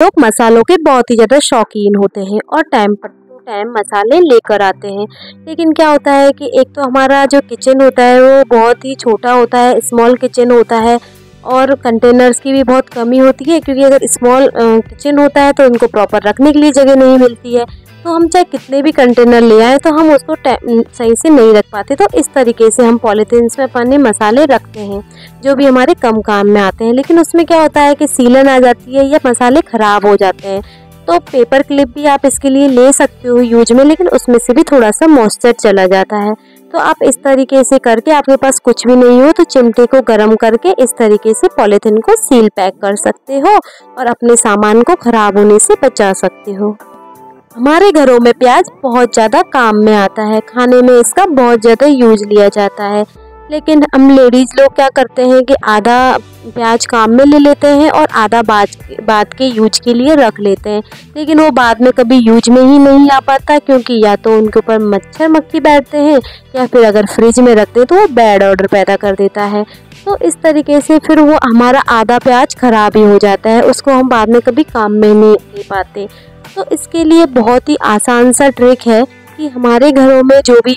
लोग मसालों के बहुत ही ज़्यादा शौकीन होते हैं और टाइम टू टाइम मसाले लेकर आते हैं। लेकिन क्या होता है कि एक तो हमारा जो किचन होता है वो बहुत ही छोटा होता है, स्मॉल किचन होता है और कंटेनर्स की भी बहुत कमी होती है, क्योंकि अगर स्मॉल किचन होता है तो इनको प्रॉपर रखने के लिए जगह नहीं मिलती है। तो हम चाहे कितने भी कंटेनर ले आए तो हम उसको सही से नहीं रख पाते। तो इस तरीके से हम पॉलीथीन्स में अपने मसाले रखते हैं जो भी हमारे कम काम में आते हैं। लेकिन उसमें क्या होता है कि सीलन आ जाती है या मसाले ख़राब हो जाते हैं। तो पेपर क्लिप भी आप इसके लिए ले सकते हो यूज में, लेकिन उसमें से भी थोड़ा सा मॉइस्चर चला जाता है। तो आप इस तरीके से करके, आपके पास कुछ भी नहीं हो तो चिमटे को गर्म करके इस तरीके से पॉलीथीन को सील पैक कर सकते हो और अपने सामान को ख़राब होने से बचा सकते हो। हमारे घरों में प्याज बहुत ज़्यादा काम में आता है, खाने में इसका बहुत ज़्यादा यूज लिया जाता है। लेकिन हम लेडीज़ लोग क्या करते हैं कि आधा प्याज काम में ले लेते हैं और आधा बाद के यूज के लिए रख लेते हैं। लेकिन वो बाद में कभी यूज में ही नहीं आ पाता, क्योंकि या तो उनके ऊपर मच्छर मक्खी बैठते हैं या फिर अगर फ्रिज में रखते हैं तो वो बैड ऑर्डर पैदा कर देता है। तो इस तरीके से फिर वो हमारा आधा प्याज खराब ही हो जाता है, उसको हम बाद में कभी काम में नहीं ले पाते। तो इसके लिए बहुत ही आसान सा ट्रिक है कि हमारे घरों में जो भी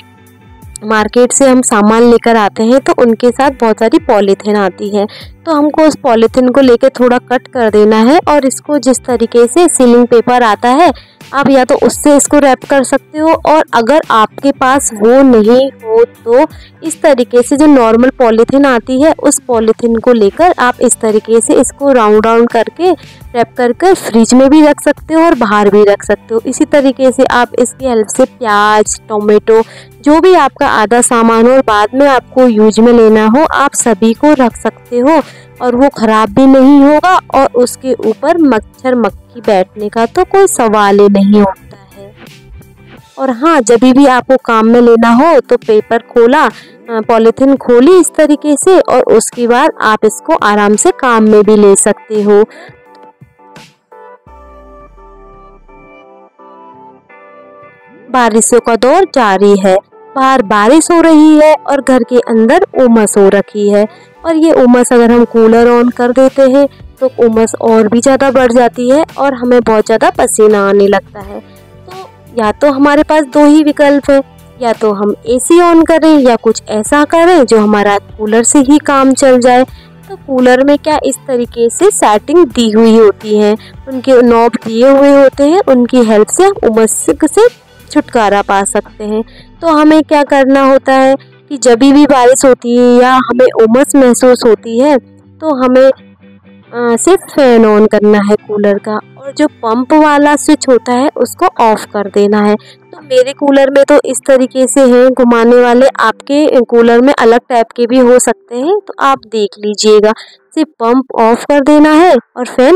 मार्केट से हम सामान लेकर आते हैं तो उनके साथ बहुत सारी पॉलीथीन आती है। तो हमको उस पॉलीथीन को लेकर थोड़ा कट कर देना है और इसको जिस तरीके से सीलिंग पेपर आता है आप या तो उससे इसको रैप कर सकते हो, और अगर आपके पास वो नहीं हो तो इस तरीके से जो नॉर्मल पॉलीथीन आती है उस पॉलीथीन को लेकर आप इस तरीके से इसको राउंड राउंड करके रैप कर फ्रिज में भी रख सकते हो और बाहर भी रख सकते हो। इसी तरीके से आप इसकी हेल्प से प्याज, टोमेटो, जो भी आपका आधा सामान हो और बाद में आपको यूज में लेना हो, आप सभी को रख सकते हो और वो ख़राब भी नहीं होगा और उसके ऊपर मच्छर मक्खी बैठने का तो कोई सवाल ही नहीं होता है। और हाँ, जब भी आपको काम में लेना हो तो पेपर खोला, पॉलीथीन खोली इस तरीके से, और उसके बाद आप इसको आराम से काम में भी ले सकते हो। बारिशों का दौर जारी है, बाहर बारिश हो रही है और घर के अंदर उमस हो रखी है, और ये उमस अगर हम कूलर ऑन कर देते हैं तो उमस और भी ज़्यादा बढ़ जाती है और हमें बहुत ज़्यादा पसीना आने लगता है। तो या तो हमारे पास दो ही विकल्प है, या तो हम एसी ऑन करें या कुछ ऐसा करें जो हमारा कूलर से ही काम चल जाए। तो कूलर में क्या इस तरीके से सेटिंग दी हुई होती है, उनके नॉब दिए हुए होते हैं, उनकी हेल्प से हम उमस से छुटकारा पा सकते हैं। तो हमें क्या करना होता है कि जब भी बारिश होती है या हमें उमस महसूस होती है तो हमें सिर्फ फैन ऑन करना है कूलर का, और जो पंप वाला स्विच होता है उसको ऑफ कर देना है। तो मेरे कूलर में तो इस तरीके से हैं घुमाने वाले, आपके कूलर में अलग टाइप के भी हो सकते हैं, तो आप देख लीजिएगा। सिर्फ पंप ऑफ कर देना है और फैन